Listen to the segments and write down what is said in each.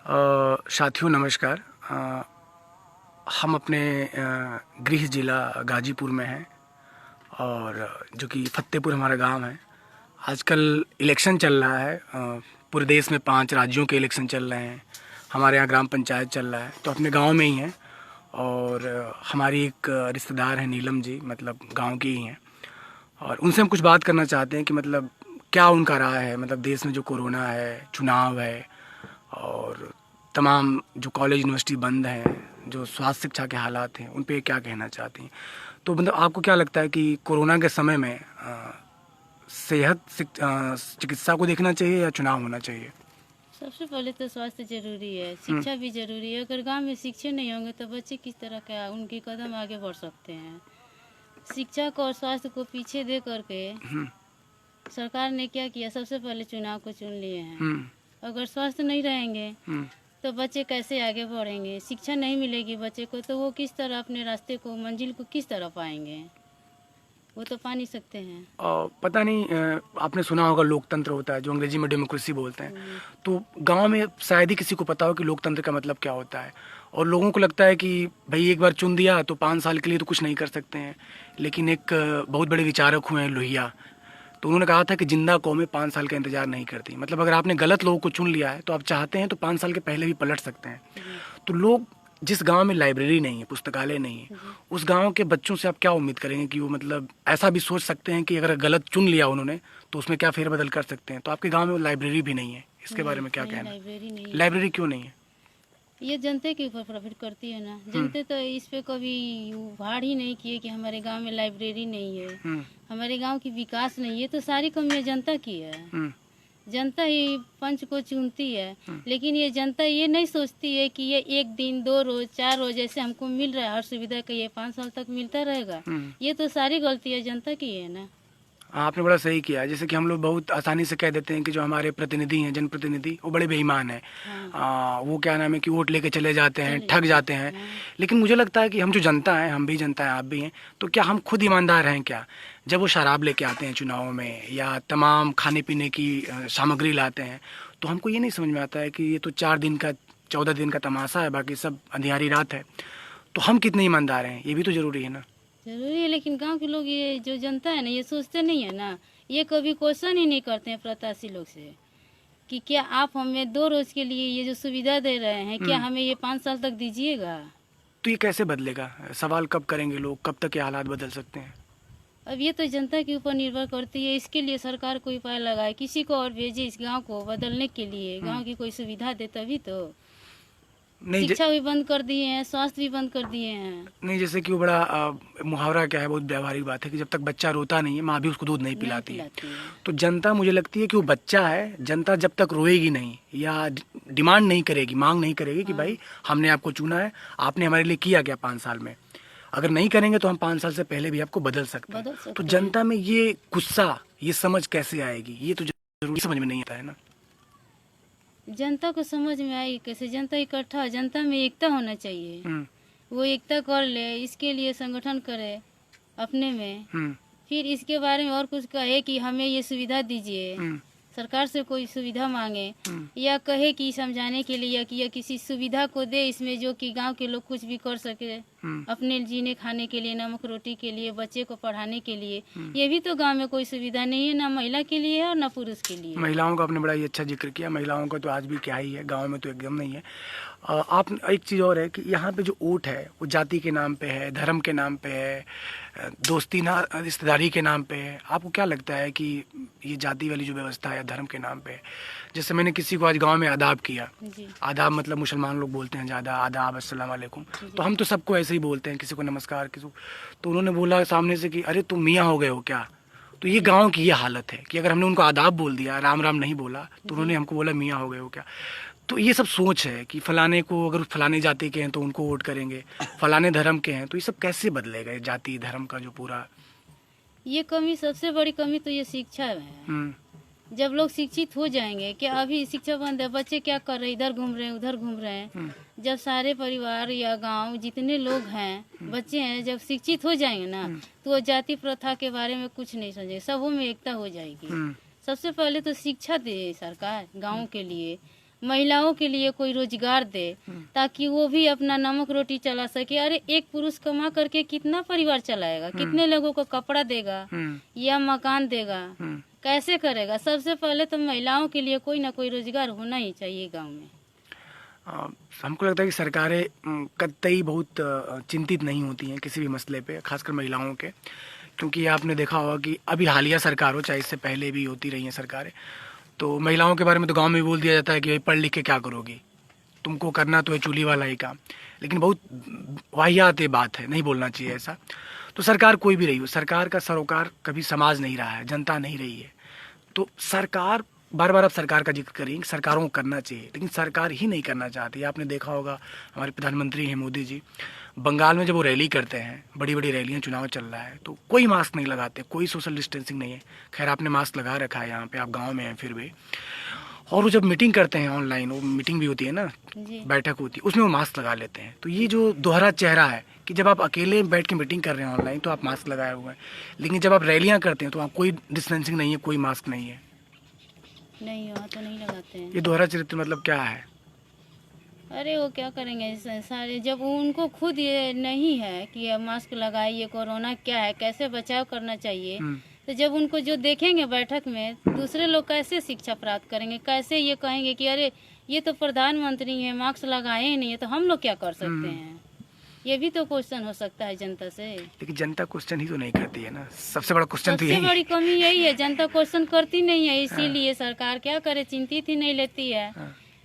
साथियों नमस्कार। हम अपने गृह जिला गाजीपुर में हैं और जो कि फतेहपुर हमारा गांव है। आजकल इलेक्शन चल रहा है। पूरे देश में 5 राज्यों के इलेक्शन चल रहे हैं। हमारे यहाँ ग्राम पंचायत चल रहा है, तो अपने गांव में ही हैं। और हमारी एक रिश्तेदार है नीलम जी, मतलब गांव की ही हैं। और उनसे हम कुछ बात करना चाहते हैं कि मतलब क्या उनका राय है, मतलब देश में जो कोरोना है, चुनाव है और तमाम जो कॉलेज यूनिवर्सिटी बंद हैं, जो स्वास्थ्य शिक्षा के हालात हैं, उन पे क्या कहना चाहती हैं। तो मतलब आपको क्या लगता है कि कोरोना के समय में चिकित्सा को देखना चाहिए या चुनाव होना चाहिए? सबसे पहले तो स्वास्थ्य जरूरी है, हम्म। शिक्षा भी जरूरी है। अगर गांव में शिक्षे नहीं होंगे तो बच्चे किस तरह का उनके कदम आगे बढ़ सकते हैं। शिक्षा को और स्वास्थ्य को पीछे दे करके हम्म। सरकार ने क्या किया, सबसे पहले चुनाव को चुन लिए हैं। हम्म। अगर स्वास्थ्य नहीं रहेंगे हम्म। तो बच्चे कैसे आगे बढ़ेंगे, शिक्षा नहीं मिलेगी बच्चे को तो वो किस तरह अपने रास्ते को, मंजिल को किस तरह पाएंगे, वो तो पा नहीं सकते हैं। पता नहीं, आपने सुना होगा लोकतंत्र होता है, जो अंग्रेजी में डेमोक्रेसी बोलते हैं। हम्म। तो गांव में शायद ही किसी को पता हो कि लोकतंत्र का मतलब क्या होता है। और लोगों को लगता है कि भाई एक बार चुन दिया तो 5 साल के लिए तो कुछ नहीं कर सकते हैं। लेकिन एक बहुत बड़े विचारक हुए हैं लोहिया, तो उन्होंने कहा था कि जिंदा कौमें 5 साल का इंतजार नहीं करती। मतलब अगर आपने गलत लोगों को चुन लिया है तो आप चाहते हैं तो 5 साल के पहले भी पलट सकते हैं। जी। तो लोग, जिस गांव में लाइब्रेरी नहीं है, पुस्तकालय नहीं है, जी। उस गांव के बच्चों से आप क्या उम्मीद करेंगे कि वो मतलब ऐसा भी सोच सकते हैं कि अगर गलत चुन लिया उन्होंने तो उसमें क्या फेरबदल कर सकते हैं। तो आपके गांव में लाइब्रेरी भी नहीं है, इसके बारे नहीं, में क्या नहीं कहना? लाइब्रेरी नहीं है। लाइब्रेरी क्यों नहीं है? ये जनते के ऊपर प्रॉफिट करती है ना। हम्म। जनते तो इस पे कभी उभाड़ ही नहीं किए कि हमारे गांव में लाइब्रेरी नहीं है, हम्म। हमारे गांव की विकास नहीं है। तो सारी कमियां जनता की है। हम्म। जनता ही पंच को चुनती है, हम्म। लेकिन ये जनता ये नहीं सोचती है कि ये 1 दिन 2 रोज 4 रोज ऐसे हमको मिल रहा है हर सुविधा का, ये 5 साल तक मिलता रहेगा। हम्म। ये तो सारी गलती है जनता की है ना। आपने बड़ा सही किया। जैसे कि हम लोग बहुत आसानी से कह देते हैं कि जो हमारे प्रतिनिधि हैं, जनप्रतिनिधि, वो बड़े बेईमान हैं। हाँ, वो क्या नाम है कि वोट लेके चले जाते हैं, चले ठग जाते हैं। हाँ। लेकिन मुझे लगता है कि हम जो जनता है, हम भी जनता है, आप भी हैं, तो क्या हम खुद ईमानदार हैं क्या? जब वो शराब लेके आते हैं चुनाव में या तमाम खाने पीने की सामग्री लाते हैं, तो हमको ये नहीं समझ में आता है कि ये तो 4 दिन का, 14 दिन का तमाशा है, बाकी सब अंधियारी रात है। तो हम कितने ईमानदार हैं, ये भी तो जरूरी है ना। जरूरी है, लेकिन गांव के लोग, ये जो जनता है ना, ये सोचते नहीं है ना। ये कभी क्वेश्चन ही नहीं करते हैं प्रत्याशी लोग से कि क्या आप हमें 2 रोज के लिए ये जो सुविधा दे रहे हैं, क्या हम्म। हमें ये 5 साल तक दीजिएगा। तो ये कैसे बदलेगा? सवाल कब करेंगे लोग, कब तक ये हालात बदल सकते हैं? अब ये तो जनता के ऊपर निर्भर करती है। इसके लिए सरकार कोई उपाय लगाए, किसी को और भेजे इस गांव को बदलने के लिए, हम्म। गांव की कोई सुविधा दे तभी तो। नहीं शिक्षा भी बंद कर दिए हैं, स्वास्थ्य भी बंद कर दिए हैं। नहीं, जैसे कि वो बड़ा मुहावरा क्या है, बहुत व्यावहारिक बात है कि जब तक बच्चा रोता नहीं है, माँ भी उसको दूध नहीं नहीं पिलाती है। पिलाती है। तो जनता, मुझे लगती है कि वो बच्चा है, जनता जब तक रोएगी नहीं या डिमांड नहीं करेगी, मांग नहीं करेगी कि हाँ, भाई हमने आपको चुना है, आपने हमारे लिए किया क्या 5 साल में, अगर नहीं करेंगे तो हम 5 साल से पहले भी आपको बदल सकते हैं। बदल तो सकते हैं। जनता में ये गुस्सा, ये समझ कैसे आएगी, ये तो जरूरी समझ में नहीं आता है ना। जनता को समझ में आई कैसे? जनता इकट्ठा, जनता में एकता होना चाहिए। हम्म। वो एकता कर ले, इसके लिए संगठन करे अपने में। हम्म। फिर इसके बारे में और कुछ कहे कि हमें ये सुविधा दीजिए, हम्म। सरकार से कोई सुविधा मांगे, हम्म। या कहे कि समझाने के लिए या किसी सुविधा को दे इसमें, जो कि गांव के लोग कुछ भी कर सके हम्म। अपने जीने खाने के लिए, नमक रोटी के लिए, बच्चे को पढ़ाने के लिए। हम्म। ये भी तो गांव में कोई सुविधा नहीं है, ना महिला के लिए है और ना पुरुष के लिए है। महिलाओं का आपने बड़ा ही अच्छा जिक्र किया। महिलाओं का तो आज भी क्या ही है, गांव में तो एकदम नहीं है। आप, एक चीज़ और है कि यहाँ पे जो वोट है वो जाति के नाम पे है, धर्म के नाम पे है, दोस्ती ना रिश्तेदारी के नाम पे है। आपको क्या लगता है कि ये जाति वाली जो व्यवस्था है या धर्म के नाम पे है? जैसे मैंने किसी को आज गांव में आदाब किया। जी। आदाब मतलब मुसलमान लोग बोलते हैं ज़्यादा, आदाब अस्सलाम वालेकुम। जी। तो हम तो सबको ऐसे ही बोलते हैं, किसी को नमस्कार, किसी को। तो उन्होंने बोला सामने से कि अरे तुम मियाँ हो गए हो क्या? तो ये जी। गांव की ये हालत है कि अगर हमने उनको आदाब बोल दिया, राम राम नहीं बोला, तो उन्होंने जी। हमको बोला मियाँ हो गए हो क्या? तो ये सब सोच है कि फलाने को, अगर फलाने जाति के हैं तो उनको वोट करेंगे, फलाने धर्म के हैं, तो ये सब कैसे बदलेगा, ये जाति धर्म का जो पूरा। ये कमी, सबसे बड़ी कमी तो ये शिक्षा में है। हम्म। जब लोग शिक्षित हो जाएंगे, क्या अभी शिक्षा बंद है, बच्चे क्या कर रहे हैं, इधर घूम रहे हैं उधर घूम रहे हैं। हम्म। जब सारे परिवार या गांव जितने लोग हैं, बच्चे हैं, जब शिक्षित हो जाएंगे ना, तो वो जाति प्रथा के बारे में कुछ नहीं समझेंगे, सबों में एकता हो जाएगी। हम्म। सबसे पहले तो शिक्षा दे सरकार गाँव के लिए, महिलाओं के लिए कोई रोजगार दे, ताकि वो भी अपना नमक रोटी चला सके। अरे एक पुरुष कमा करके कितना परिवार चलाएगा, कितने लोगों को कपड़ा देगा या मकान देगा, कैसे करेगा? सबसे पहले तो महिलाओं के लिए कोई ना कोई रोजगार होना ही चाहिए गांव में। हमको लगता है कि सरकारें कतई बहुत चिंतित नहीं होती हैं किसी भी मसले पे, खासकर महिलाओं के, क्योंकि आपने देखा होगा कि अभी हालिया सरकार हो चाहे इससे पहले भी होती रही हैं सरकारें, तो महिलाओं के बारे में तो गांव में बोल दिया जाता है कि भाई पढ़ लिख के क्या करोगी, तुमको करना तो है चूल्ही वाला ही काम। लेकिन बहुत वाहियात ये बात है, नहीं बोलना चाहिए ऐसा। तो सरकार कोई भी रही हो, सरकार का सरोकार कभी समाज नहीं रहा है, जनता नहीं रही है। तो सरकार बार बार आप सरकार का जिक्र करेंगे, सरकारों को करना चाहिए, लेकिन सरकार ही नहीं करना चाहती। आपने देखा होगा हमारे प्रधानमंत्री हैं मोदी जी, बंगाल में जब वो रैली करते हैं, बड़ी बड़ी रैलियां, चुनाव चल रहा है, तो कोई मास्क नहीं लगाते, कोई सोशल डिस्टेंसिंग नहीं है। खैर आपने मास्क लगा रखा है, यहाँ पे आप गाँव में हैं फिर भी। और वो जब मीटिंग करते हैं ऑनलाइन, वो मीटिंग भी होती है ना, बैठक होती है, उसमें वो मास्क लगा लेते हैं। तो ये जो दोहरा चेहरा है कि जब आप अकेले बैठ के मीटिंग कर रहे हैं ऑनलाइन तो आप मास्क लगाए हुए हैं, लेकिन जब आप रैलियां करते हैं तो वहाँ कोई डिस्टेंसिंग नहीं है, कोई मास्क नहीं है। नहीं, वहाँ तो नहीं लगाते हैं। ये दोहरा चरित्र मतलब क्या है? अरे वो क्या करेंगे सारे, जब उनको खुद ये नहीं है कि मास्क लगाइए, कोरोना क्या है, कैसे बचाव करना चाहिए, तो जब उनको जो देखेंगे बैठक में, दूसरे लोग कैसे शिक्षा प्राप्त करेंगे, कैसे ये कहेंगे कि अरे ये तो प्रधानमंत्री हैं, मास्क लगाए ही नहीं है, तो हम लोग क्या कर सकते हैं? ये भी तो क्वेश्चन हो सकता है जनता से। लेकिन जनता क्वेश्चन ही तो नहीं करती है ना, सबसे बड़ा क्वेश्चन तो यही है। सबसे बड़ी कमी यही है, जनता क्वेश्चन करती नहीं है, इसीलिए सरकार क्या करे, चिंतित ही नहीं लेती है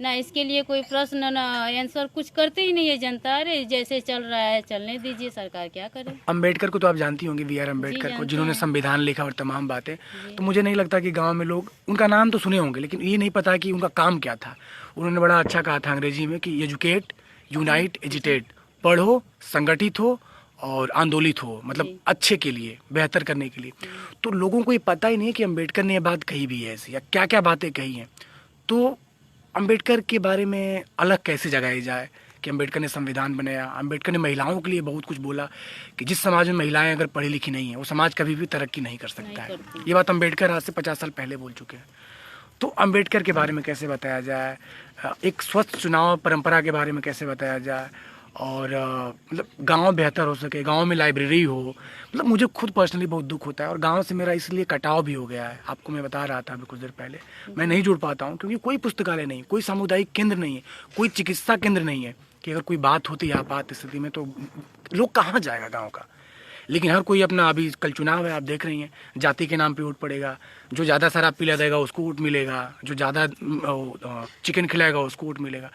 ना, इसके लिए कोई प्रश्न ना आंसर कुछ करते ही नहीं है जनता। अरे जैसे चल रहा है चलने दीजिए, सरकार क्या करे। अम्बेडकर को तो आप जानती होंगी, वी आर अम्बेडकर को, जिन्होंने संविधान लिखा और तमाम बातें। तो मुझे नहीं लगता कि गांव में लोग उनका नाम तो सुने होंगे, लेकिन ये नहीं पता कि उनका काम क्या था। उन्होंने बड़ा अच्छा कहा था अंग्रेजी में कि एजुकेट, यूनाइट, एजिटेट, पढ़ो, संगठित हो और आंदोलित हो, मतलब अच्छे के लिए, बेहतर करने के लिए। तो लोगों को ये पता ही नहीं है कि अम्बेडकर ने ये बात कही भी है ऐसी, या क्या क्या बातें कही हैं। तो अम्बेडकर के बारे में अलग कैसे जगाई जाए कि अम्बेडकर ने संविधान बनाया, अम्बेडकर ने महिलाओं के लिए बहुत कुछ बोला कि जिस समाज में महिलाएं अगर पढ़ी लिखी नहीं है वो समाज कभी भी तरक्की नहीं कर सकता है। ये बात अम्बेडकर आज से 50 साल पहले बोल चुके हैं। तो अम्बेडकर के बारे में कैसे बताया जाए, एक स्वस्थ चुनाव परंपरा के बारे में कैसे बताया जाए, और मतलब गांव बेहतर हो सके, गांव में लाइब्रेरी हो। मतलब मुझे खुद पर्सनली बहुत दुख होता है, और गांव से मेरा इसलिए कटाव भी हो गया है। आपको मैं बता रहा था अभी कुछ देर पहले, मैं नहीं जुड़ पाता हूं क्योंकि कोई पुस्तकालय नहीं, कोई सामुदायिक केंद्र नहीं है, कोई चिकित्सा केंद्र नहीं है कि अगर कोई बात होती है आपात स्थिति में तो लोग कहाँ जाएगा गाँव का। लेकिन हर कोई अपना, अभी कल चुनाव है, आप देख रही हैं, जाति के नाम पे वोट पड़ेगा। जो ज़्यादा शराब पिला देगा उसको वोट मिलेगा, जो ज़्यादा चिकन खिलाएगा उसको वोट मिलेगा।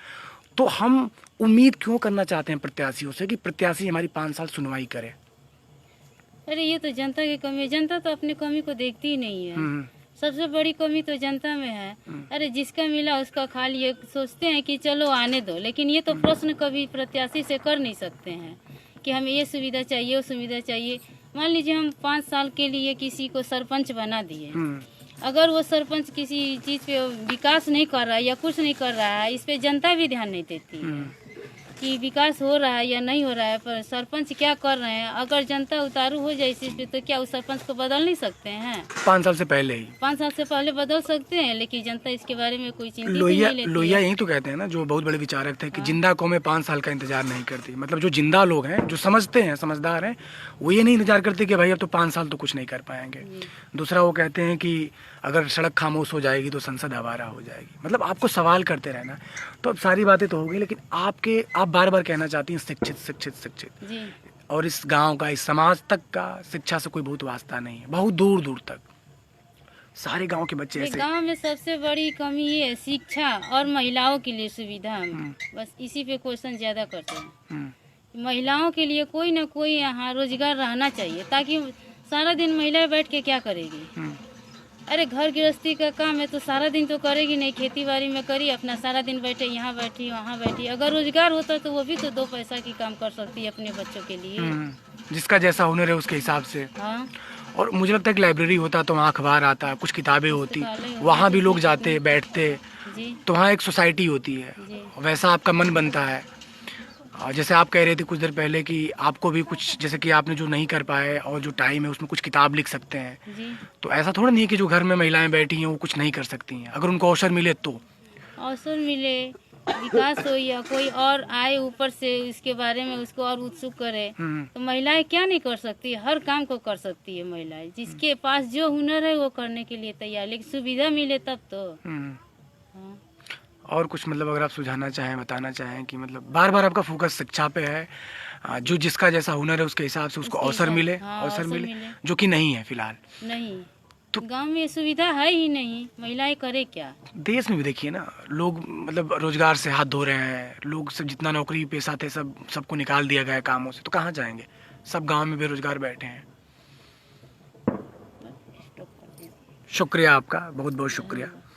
तो हम उम्मीद क्यों करना चाहते हैं प्रत्याशियों से कि प्रत्याशी हमारी 5 साल सुनवाई करे? अरे ये तो जनता की कमी है, जनता तो अपनी कमी को देखती ही नहीं है। सबसे बड़ी कमी तो जनता में है। अरे जिसका मिला उसका खा लिए, सोचते हैं कि चलो आने दो, लेकिन ये तो प्रश्न कभी प्रत्याशी से कर नहीं सकते हैं कि हमें ये सुविधा चाहिए, वो सुविधा चाहिए। मान लीजिए हम 5 साल के लिए किसी को सरपंच बना दिए, अगर वो सरपंच किसी चीज़ पे विकास नहीं कर रहा है या कुछ नहीं कर रहा है, इस पे जनता भी ध्यान नहीं देती है कि विकास हो रहा है या नहीं हो रहा है, पर सरपंच क्या कर रहे हैं। अगर जनता उतारू हो जाए इस चीज़ पे तो क्या उस सरपंच को बदल नहीं सकते हैं? 5 साल से पहले ही, 5 साल से पहले बदल सकते हैं, लेकिन जनता इसके बारे में कोई चिंता नहीं लेती। लोहिया यही तो कहते हैं ना, जो बहुत बड़े विचारक थे, कि जिंदा कौमें 5 साल का इंतजार नहीं करती। मतलब जो जिंदा लोग हैं, जो समझते हैं, समझदार हैं, वो ये नहीं इंतजार करते कि भाई अब तो 5 साल तो कुछ नहीं कर पाएंगे। दूसरा वो कहते हैं कि अगर सड़क खामोश हो जाएगी तो संसद आवारा हो जाएगी। मतलब आपको सवाल करते रहना। तो अब सारी बातें तो हो गई, लेकिन आप बार बार कहना चाहती हैं शिक्षित शिक्षित शिक्षित जी। और इस गांव का, इस समाज तक का शिक्षा से कोई बहुत वास्ता नहीं है, बहुत दूर दूर तक सारे गांव के बच्चे ऐसे। गांव में सबसे बड़ी कमी ये है शिक्षा और महिलाओं के लिए सुविधा। बस इसी पे क्वेश्चन ज्यादा करते हैं। महिलाओं के लिए कोई ना कोई यहाँ रोजगार रहना चाहिए, ताकि सारा दिन महिलाएं बैठ के क्या करेगी। अरे घर गृहस्थी का काम है तो सारा दिन तो करेगी नहीं, खेती बाड़ी में करी अपना, सारा दिन बैठे, यहाँ बैठी वहाँ बैठी। अगर रोजगार होता तो वो भी तो 2 पैसा की काम कर सकती है अपने बच्चों के लिए। जिसका जैसा हुनर है उसके हिसाब से। हाँ। और मुझे लगता है कि लाइब्रेरी होता तो वहाँ अखबार आता, कुछ किताबें होती, वहाँ भी लोग जाते बैठते, तो वहाँ एक सोसाइटी होती है, वैसा आपका मन बनता है। जैसे आप कह रहे थे कुछ देर पहले कि आपको भी कुछ, जैसे कि आपने जो नहीं कर पाए और जो टाइम है उसमें कुछ किताब लिख सकते हैं। तो ऐसा थोड़ा नहीं है कि जो घर में महिलाएं बैठी हैं वो कुछ नहीं कर सकती हैं, अगर उनको अवसर मिले तो। अवसर मिले, विकास हो या कोई और आए ऊपर से इसके बारे में उसको और उत्सुक करे, तो महिलाएं क्या नहीं कर सकती, हर काम को कर सकती है महिलाएं। जिसके पास जो हुनर है वो करने के लिए तैयार, लेकिन सुविधा मिले तब तो। हाँ। और कुछ मतलब अगर आप सुझाना चाहें, बताना चाहें कि मतलब बार बार आपका फोकस शिक्षा पे है, जो जिसका जैसा हुनर है उसके हिसाब से उसको उसके अवसर हिसाब- मिले, हाँ, अवसर अवसर मिले, मिले। जो कि नहीं है फिलहाल। नहीं, तो गांव में सुविधा है ही नहीं, महिलाएं करे क्या। देश में भी देखिए ना, लोग मतलब रोजगार से हाथ धो रहे हैं, लोग सब जितना नौकरी पेशा थे सबको निकाल दिया गया है कामों से, तो कहाँ जाएंगे, सब गांव में बेरोजगार बैठे हैं। स्टॉप कर दिया। शुक्रिया आपका, बहुत बहुत शुक्रिया। धन्यवाद।